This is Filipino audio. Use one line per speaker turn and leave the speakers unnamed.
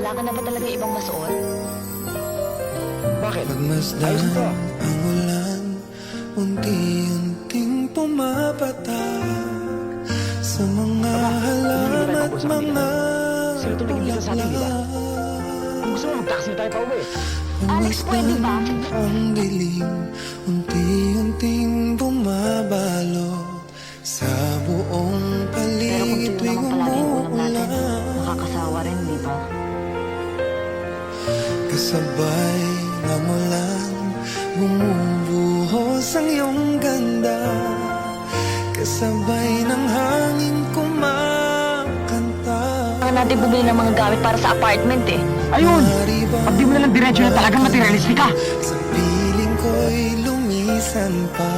Wala ka na ba talaga ibang masuot?
Bakit?
Pagmasdan
Ayos ito.
ang ulan, unti-unting pumapatak sa mga halaman at mga
Sino tumingin dito sa atin, di ba? Kung gusto mo, mag-taxi tayo pa uwi.
Alex, pwede ba?
Ang dilim, unti-unting bumabalo sa buong
Pero kung
paligid
sino naman
tuwing
palagi yung ulam natin,
umuulan.
nakakasawa rin, di ba?
Kasabay ng ulan, bumubuhos ang iyong ganda. Kasabay ng hangin kumakanta.
Kailangan natin bumili ng mga gamit para sa apartment eh.
Ayun! Pag di mo na lang diretso na talagang materialistic ka.
Sa piling ko'y lumisan pa